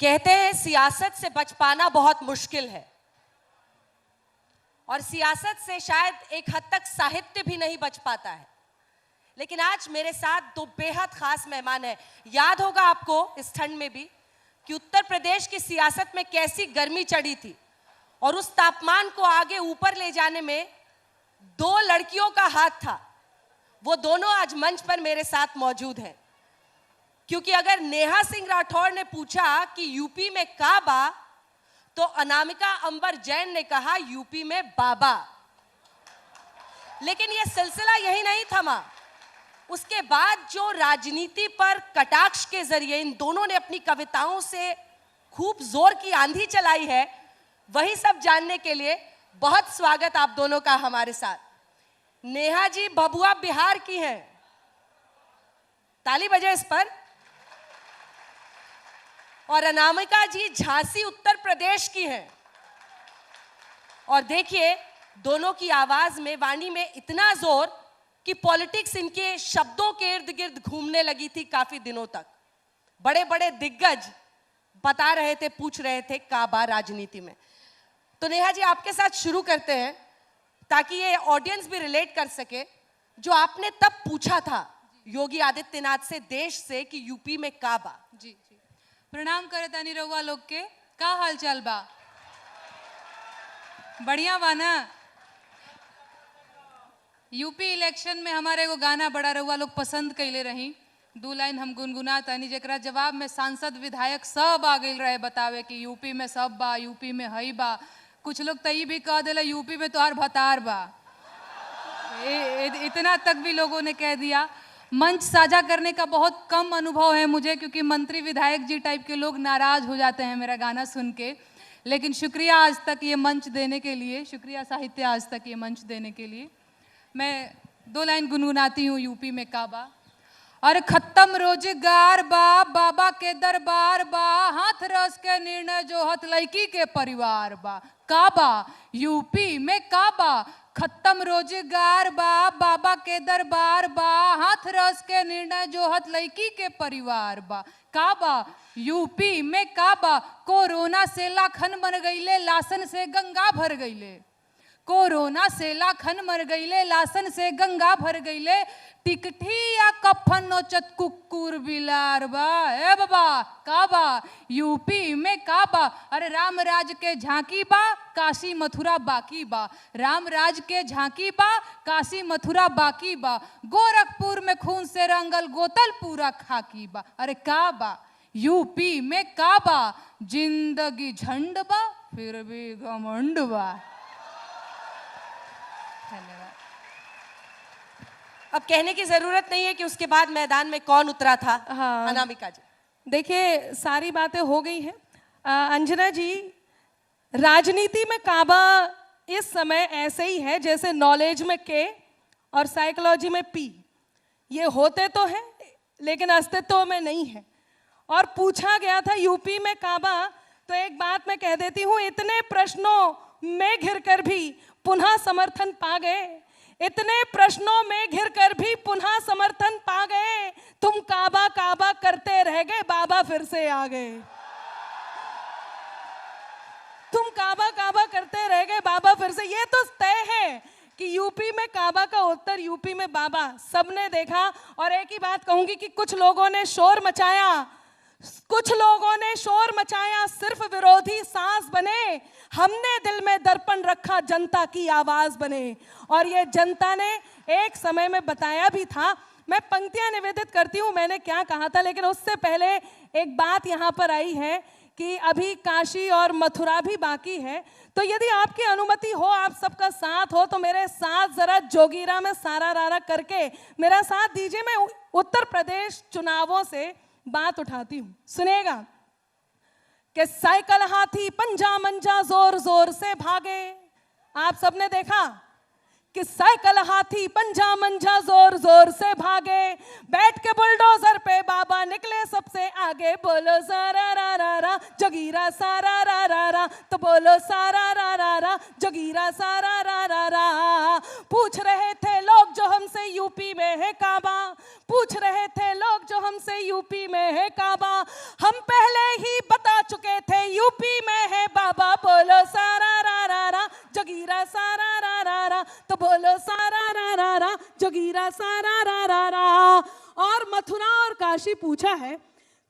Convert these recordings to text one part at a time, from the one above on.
कहते हैं सियासत से बच पाना बहुत मुश्किल है और सियासत से शायद एक हद तक साहित्य भी नहीं बच पाता है, लेकिन आज मेरे साथ दो बेहद खास मेहमान हैं। याद होगा आपको इस ठंड में भी कि उत्तर प्रदेश की सियासत में कैसी गर्मी चढ़ी थी और उस तापमान को आगे ऊपर ले जाने में दो लड़कियों का हाथ था। वो दोनों आज मंच पर मेरे साथ मौजूद हैं, क्योंकि अगर नेहा सिंह राठौर ने पूछा कि यूपी में काबा, तो अनामिका अंबर जैन ने कहा यूपी में बाबा। लेकिन यह सिलसिला यही नहीं थमा। उसके बाद जो राजनीति पर कटाक्ष के जरिए इन दोनों ने अपनी कविताओं से खूब जोर की आंधी चलाई है, वही सब जानने के लिए बहुत स्वागत आप दोनों का हमारे साथ। नेहा जी भभुआ बिहार की हैं, ताली बजे इस पर। और अनामिका जी झांसी उत्तर प्रदेश की हैं। और देखिए दोनों की आवाज में, वाणी में इतना जोर कि पॉलिटिक्स इनके शब्दों के इर्द गिर्द घूमने लगी थी काफी दिनों तक। बड़े बड़े दिग्गज बता रहे थे, पूछ रहे थे काबा राजनीति में। तो नेहा जी आपके साथ शुरू करते हैं ताकि ये ऑडियंस भी रिलेट कर सके। जो आपने तब पूछा था योगी आदित्यनाथ से, देश से, कि यूपी में काबा। जी जी, प्रणाम करे तानी रउआ लोग के। का हाल चाल बा? बढ़िया बा ना? यूपी इलेक्शन में हमारे एगो गाना बड़ा रउआ लोग पसंद कैले रही, 2 लाइन हम गुनगुना तानी, जेकरा जवाब में सांसद विधायक सब आ गई रहे बतावे कि यूपी में सब बा, यूपी में हई बा। कुछ लोग तो ये भी कह दिला यूपी में तोहार भतार बा। इतना तक भी लोगों ने कह दिया। मंच साझा करने का बहुत कम अनुभव है मुझे, क्योंकि मंत्री विधायक जी टाइप के लोग नाराज हो जाते हैं मेरा गाना सुन के। लेकिन शुक्रिया आज तक ये मंच देने के लिए, शुक्रिया साहित्य आज तक ये मंच देने के लिए। मैं 2 लाइन गुनगुनाती हूँ यूपी में काबा। और खत्म रोजगार बा, बाबा के दरबार बा, हाथ रस के निर्णय जो हथ लड़की के परिवार बा। काबा यूपी में काबा, खत्म रोजगार बा, बाबा के दरबार बा, हाथ रस के निर्णय जो हथ लड़की के परिवार बा। काबा यूपी में काबा, कोरोना से लाखन मर गईले, लासन से गंगा भर गईले। कोरोना से लाखन मर गईले, लासन से गंगा भर गईले। टिकठी या कफन नोचत कुकुर बिलार बा। ए बाबा काबा यूपी में काबा। अरे राम राज के झांकी बा, काशी मथुरा बाकी बा। राम राज के झांकी बा, काशी मथुरा बाकी बा। गोरखपुर में खून से रंगल गोतल पूरा खाकी बा। अरे काबा यूपी में काबा, जिंदगी झंड बा फिर भी घमंड बा। धन्यवाद। अब कहने की जरूरत नहीं है कि उसके बाद मैदान में कौन उतरा था। हाँ, अनामिका जी देखिए सारी बातें हो गई हैं। अंजना जी, राजनीति में काबा इस समय ऐसे ही है जैसे नॉलेज में के और साइकोलॉजी में पी। ये होते तो हैं लेकिन अस्तित्व में नहीं है। और पूछा गया था यूपी में काबा, तो एक बात मैं कह देती हूँ, इतने प्रश्नों में घिरकर भी पुनः समर्थन पा गए। इतने प्रश्नों में घिरकर भी पुनः समर्थन पा गए। तुम काबा काबा करते रह गए, बाबा फिर से आ गए। तुम काबा काबा करते रह गए, बाबा फिर से। ये तो तय है कि यूपी में काबा का उत्तर यूपी में बाबा, सबने देखा। और एक ही बात कहूंगी कि कुछ लोगों ने शोर मचाया, कुछ लोगों ने शोर मचाया, सिर्फ विरोधी सांस बने। हमने दिल में दर्पण रखा, जनता की आवाज बने। और ये जनता ने एक समय में बताया भी था। मैं पंक्तियां निवेदित करती हूं मैंने क्या कहा था, लेकिन उससे पहले एक बात यहां पर आई है कि अभी काशी और मथुरा भी बाकी है। तो यदि आपकी अनुमति हो, आप सबका साथ हो, तो मेरे साथ जरा जोगीरा में सारा रारा करके मेरा साथ दीजिए। मैं उत्तर प्रदेश चुनावों से बात उठाती हूं, सुनेगा। कि साइकिल हाथी पंजा मंजा जोर जोर से भागे। आप सबने देखा कि साइकिल हाथी पंजा मंजा जोर जोर से भागे। बैठ के बुलडोजर पे बाबा निकले सबसे आगे। बोलो सारा रा रा रा जोगीरा सारा रा रा रा, तो बोलो सारा रा रा रा जोगीरा सारा रा रा रा। पूछ रहे थे लोग जो हमसे यूपी में है काबा, पूछ रहे थे लोग जो हमसे यूपी में है काबा। हम पहले ही बता जगीरा सारा रा रा रा। और मथुरा और काशी पूछा है,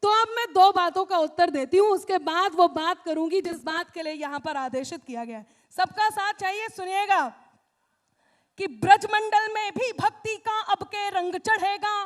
तो अब मैं 2 बातों का उत्तर देती हूँ, उसके बाद वो बात करूंगी जिस बात के लिए यहाँ पर आदेशित किया गया है। सबका साथ चाहिए, सुनिएगा कि ब्रजमंडल में भी भक्ति का अब के रंग चढ़ेगा,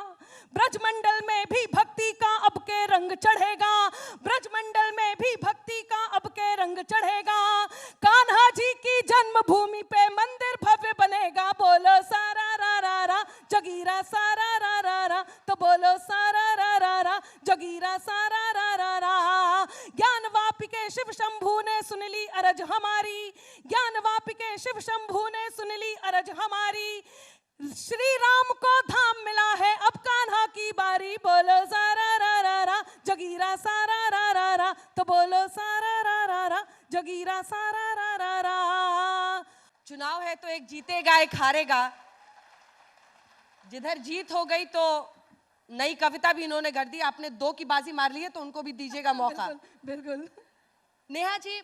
ब्रजमंडल में भी भक्ति का अब के रंग चढ़ेगा, ब्रजमंडल में भी भक्ति का अब के रंग चढ़ेगा। कान्हा जी की जन्मभूमि पे मंदिर भव्य बनेगा, बोलो सारा रा रा रा जगीरा सारा रा रा रा, तो बोलो सारा रा रा रा जगीरा सारा रा रा रा। ज्ञान वापिके शिव शंभू ने सुन ली अरज हमारी, ज्ञान वापिके शिव शंभू ने सुन ली अरज हमारी। श्री राम को धाम मिला है, अब कान्हा की बारी, बोलो सारा रा रा रा जगीरा सारा रा रा रा, तो बोलो सारा रा रा रा जगीरा सारा रा रा रा। चुनाव है तो एक जीतेगा एक हारेगा। जिधर जीत हो गई तो नई कविता भी इन्होंने कर दी। आपने 2 की बाजी मार ली है तो उनको भी दीजिएगा मौका। बिल्कुल। नेहा जी,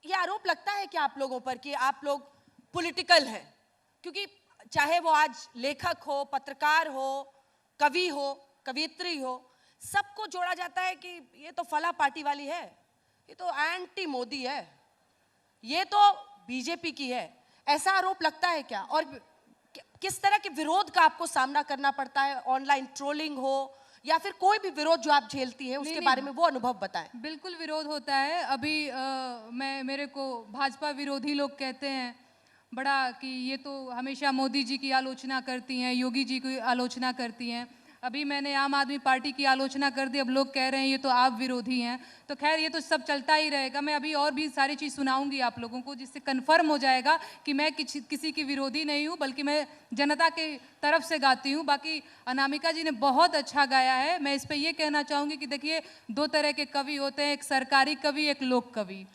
ये आरोप लगता है कि आप लोगों पर कि आप लोग पॉलिटिकल हैं, क्योंकि चाहे वो आज लेखक हो, पत्रकार हो, कवि हो, कवियत्री हो, सबको जोड़ा जाता है कि ये तो फला पार्टी वाली है, ये तो एंटी मोदी है, ये तो बीजेपी की है। ऐसा आरोप लगता है क्या? और किस तरह के विरोध का आपको सामना करना पड़ता है? ऑनलाइन ट्रोलिंग हो या फिर कोई भी विरोध जो आप झेलती है, उसके बारे में वो अनुभव बताएं। बिल्कुल विरोध होता है। अभी मेरे को भाजपा विरोधी लोग कहते हैं बड़ा कि ये तो हमेशा मोदी जी की आलोचना करती हैं, योगी जी की आलोचना करती हैं। अभी मैंने आम आदमी पार्टी की आलोचना कर दी, अब लोग कह रहे हैं ये तो आप विरोधी हैं। तो खैर ये तो सब चलता ही रहेगा। मैं अभी और भी सारी चीज़ सुनाऊंगी आप लोगों को, जिससे कन्फर्म हो जाएगा कि मैं किसी की विरोधी नहीं हूँ, बल्कि मैं जनता की तरफ से गाती हूँ। बाकी अनामिका जी ने बहुत अच्छा गाया है। मैं इस पर यह कहना चाहूँगी कि देखिए, 2 तरह के कवि होते हैं, एक सरकारी कवि, एक लोक कवि।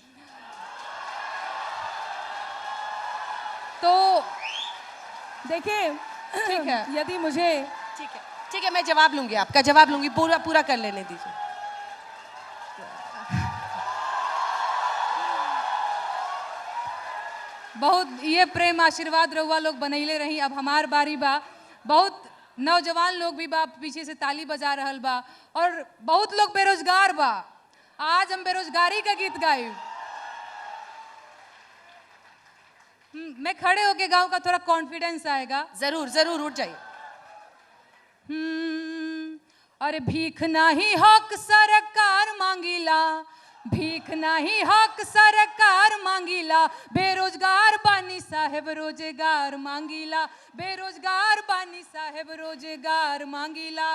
तो देखिए, ठीक है, यदि मुझे ठीक है, मैं जवाब लूंगी, आपका जवाब लूंगी, पूरा कर लेने दीजिए। बहुत ये प्रेम आशीर्वाद रहुआ लोग बनैले रही। अब हमार बारी बा। बहुत नौजवान लोग भी बा, पीछे से ताली बजा रहल बा, और बहुत लोग बेरोजगार बा। आज हम बेरोजगारी का गीत गाए। मैं खड़े होके गाऊं का थोड़ा कॉन्फिडेंस आएगा। जरूर उठ जाइए। अरे भीख नाही हक सरकार मांगीला, भीख नाही हक सरकार मांगीला, बेरोजगार बानी साहेब रोजगार मांगीला, बेरोजगार बानी साहेब रोजगार मांगीला।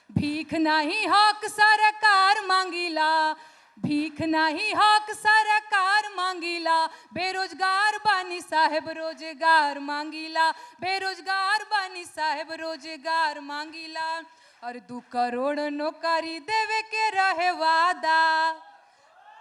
भीख नाही हक सरकार मांगीला, भीख नाही हक सरकार मांगीला, बेरोजगार बानी साहेब रोजगार मांगीला, बेरोजगार बानी साहेब रोजगार मांगीला। और 2 करोड़ नौकरी देवे के रहे वादा,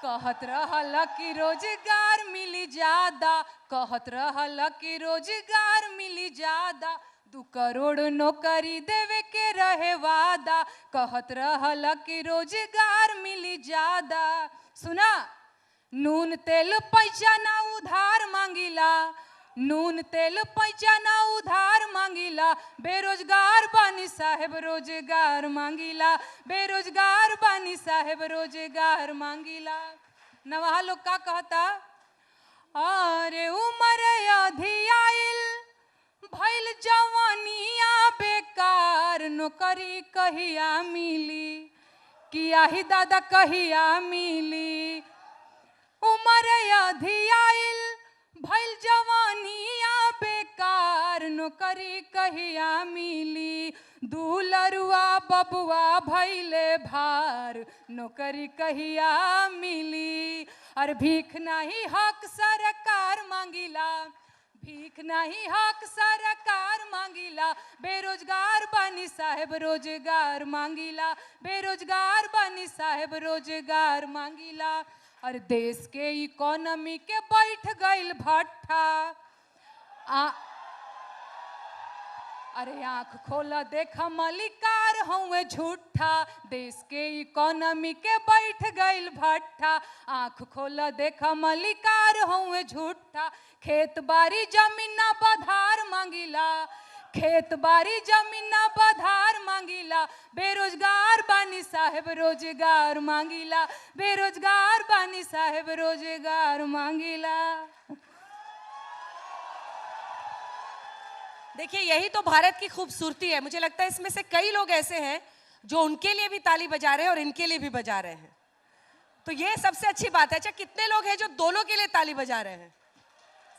कहत रहल कि रोजगार मिली ज्यादा, कहत रहल कि रोजगार मिली ज्यादा। 2 करोड़ नौकरी देवे के रहे वादा, कहत रहल कि रोजगार मिली ज्यादा। सुना, नून तेल पैसा ना उधार मांगीला, नून तेल पैसा ना उधार मांगीला, बेरोजगार बानी साहेब रोजगार मांगीला, बेरोजगार बानी साहेब रोजगार मांगीला। नवाहा लोग का कहता, अरे उमर आधी आइल भइल जवानिया बेकार, नौकरी कहिया मिली, किया ही दादा कहिया मिली। उमर आधी आइल भइल जवानिया बेकार, नौकरी कहिया मिली, दुलरुआ बबुआ भइले भार, नौकरी कहिया मिली। और भीख नहीं हक सरकार मांगीला, भीख नहीं हक सरकार मांगीला, बेरोजगार बानी साहेब रोजगार मांगीला, बेरोजगार बानी साहेब रोजगार मांगीला। और देश के इकोनॉमी के बैठ गईल भट्ठा, अरे आँख खोला देखा मलिकार हुए झूठा, देश के इकोनॉमी के बैठ गईल भट्ठा, आँख खोला देखा मलिकार हुए झूठा। खेत बाड़ी जमीन ना बधार मांगीला, खेत बारी जमीना बधार मांगीला, बेरोजगार बानी साहेब रोजगार मांगीला, बेरोजगार बानी साहेब रोजगार मांगीला। देखिए, यही तो भारत की खूबसूरती है। मुझे लगता है इसमें से कई लोग ऐसे हैं जो उनके लिए भी ताली बजा रहे हैं और इनके लिए भी बजा रहे हैं, तो ये सबसे अच्छी बात है। अच्छा, कितने लोग हैं जो दोनों के लिए ताली बजा रहे हैं?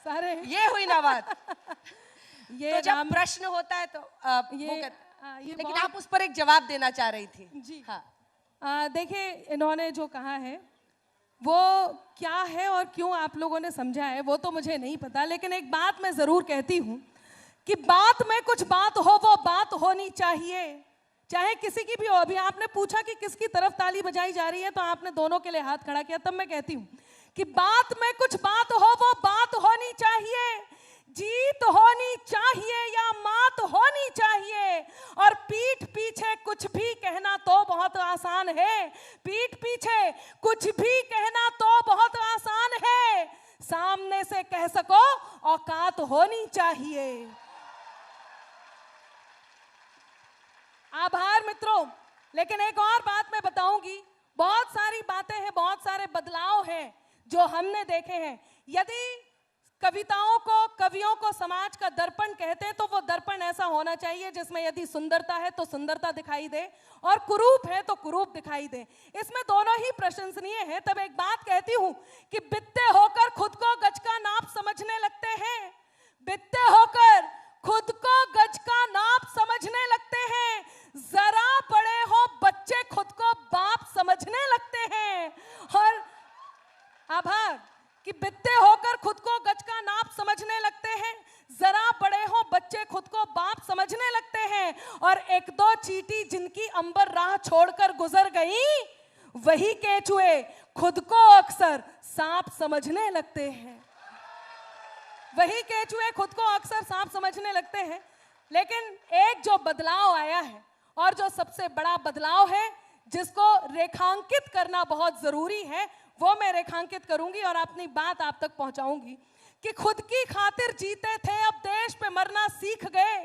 सारे। ये हुई ना बात। ये तो जब प्रश्न होता है तो लेकिन आप उस पर एक जवाब देना चाह रही थी। जी हाँ, देखिए, इन्होंने जो कहा है वो क्या है और क्यों आप लोगों ने समझा है वो तो मुझे नहीं पता, लेकिन एक बात मैं जरूर कहती हूँ कि बात में कुछ बात हो, वो बात होनी चाहिए, चाहे किसी की भी हो। अभी आपने पूछा कि किसकी तरफ ताली बजाई जा रही है, तो आपने दोनों के लिए हाथ खड़ा किया। तब मैं कहती हूँ कि बात में कुछ बात हो, वो बात होनी चाहिए, जीत होनी चाहिए या मात होनी चाहिए। और पीठ पीछे कुछ भी कहना तो बहुत आसान है, पीठ पीछे कुछ भी कहना तो बहुत आसान है, सामने से कह सको औकात होनी चाहिए। आभार मित्रों। लेकिन एक और बात मैं बताऊंगी, बहुत सारी बातें हैं, बहुत सारे बदलाव हैं जो हमने देखे हैं। यदि कविताओं को, कवियों को समाज का दर्पण कहते हैं तो वो दर्पण ऐसा होना चाहिए जिसमें यदि सुंदरता है तो सुंदरता दिखाई दे और कुरूप है तो कुरूप दिखाई दे। इसमें दोनों ही प्रशंसनीय है। तब एक बात कहती हूं कि बित्ते होकर खुद को गज का नाप समझने लगते हैं, बित्ते होकर खुद को गज का नाप समझने लगते हैं, जरा बड़े हो बच्चे खुद को बाप समझने लगते हैं। और आभार कि बित्ते होकर खुद को गज का नाप समझने लगते हैं, जरा बड़े हो बच्चे खुद को बाप समझने लगते हैं। और एक दो चींटी जिनकी अंबर राह छोड़कर गुजर गई, वही केचुए खुद को अक्सर सांप समझने लगते हैं, वही केचुए खुद को अक्सर सांप समझने लगते हैं। लेकिन एक जो बदलाव आया है और जो सबसे बड़ा बदलाव है जिसको रेखांकित करना बहुत जरूरी है, वो मैं रेखांकित करूंगी और अपनी बात आप तक पहुंचाऊंगी कि खुद की खातिर जीते थे, अब देश पे मरना सीख गए।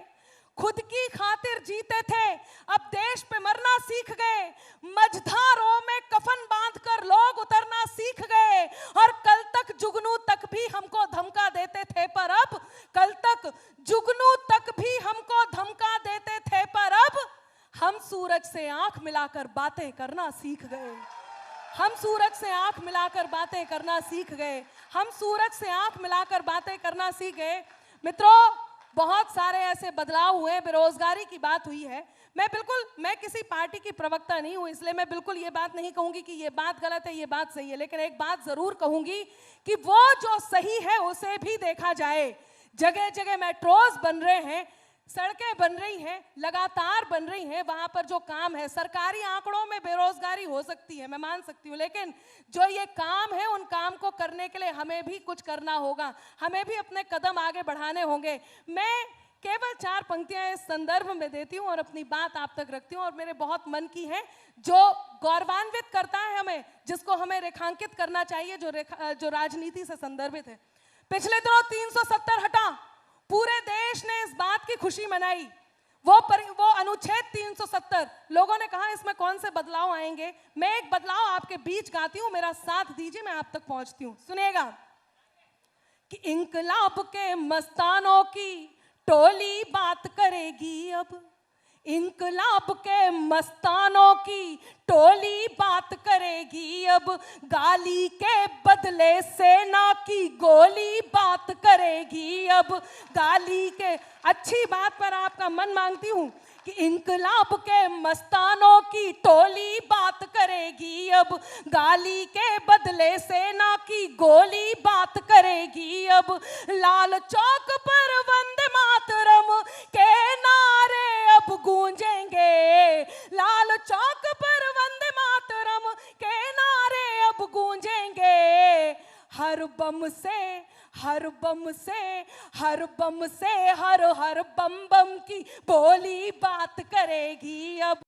खुद की खातिर जीते थे, अब देश पे मरना सीख गए। मझधारों में कफन बांधकर लोग उतरना सीख गए। और कल तक जुगनू तक भी हमको धमका देते थे, पर अब कल तक जुगनू तक भी हमको धमका देते थे, पर अब हम सूरज से आंख मिलाकर बातें करना सीख गए। हम सूरज से आंख मिलाकर बातें करना सीख गए। हम सूरज से आंख मिलाकर बातें करना सीख गए। मित्रों, बहुत सारे ऐसे बदलाव हुए, बेरोजगारी की बात हुई है। मैं किसी पार्टी की प्रवक्ता नहीं हूं, इसलिए मैं बिल्कुल ये बात नहीं कहूंगी कि ये बात गलत है, ये बात सही है। लेकिन एक बात जरूर कहूंगी कि वो जो सही है उसे भी देखा जाए। जगह जगह मेट्रोज बन रहे हैं, सड़कें बन रही हैं, लगातार बन रही हैं, वहां पर जो काम है, सरकारी आंकड़ों में बेरोजगारी हो सकती है, मैं मान सकती हूँ, लेकिन जो ये काम है उन काम को करने के लिए हमें भी कुछ करना होगा, हमें भी अपने कदम आगे बढ़ाने होंगे। मैं केवल 4 पंक्तियां इस संदर्भ में देती हूँ और अपनी बात आप तक रखती हूँ, और मेरे बहुत मन की है, जो गौरवान्वित करता है हमें, जिसको हमें रेखांकित करना चाहिए, जो राजनीति से संदर्भित है। पिछले दिनों 370 हटा, पूरे देश ने इस बात की खुशी मनाई। वो अनुच्छेद 370, लोगों ने कहा इसमें कौन से बदलाव आएंगे। मैं एक बदलाव आपके बीच गाती हूं, मेरा साथ दीजिए, मैं आप तक पहुंचती हूं। सुनिएगा कि इंकलाब के मस्तानों की टोली बात करेगी अब, इंकलाब के मस्तानों की टोली बात करेगी अब, गाली के बदले सेना की गोली बात करेगी अब, गाली के। अच्छी बात पर आपका मन मांगती हूं कि इंकलाब के मस्तानों की टोली बात करेगी अब, गाली के बदले सेना की गोली बात करेगी अब, लाल चौक पर वंदे मातरम के नारे अब गूंजेंगे, लाल चौक पर वंदे मातरम के नारे अब गूंजेंगे, हर बम से हर बम से हर बम से हर हर बम बम की बोली बात करेगी अब।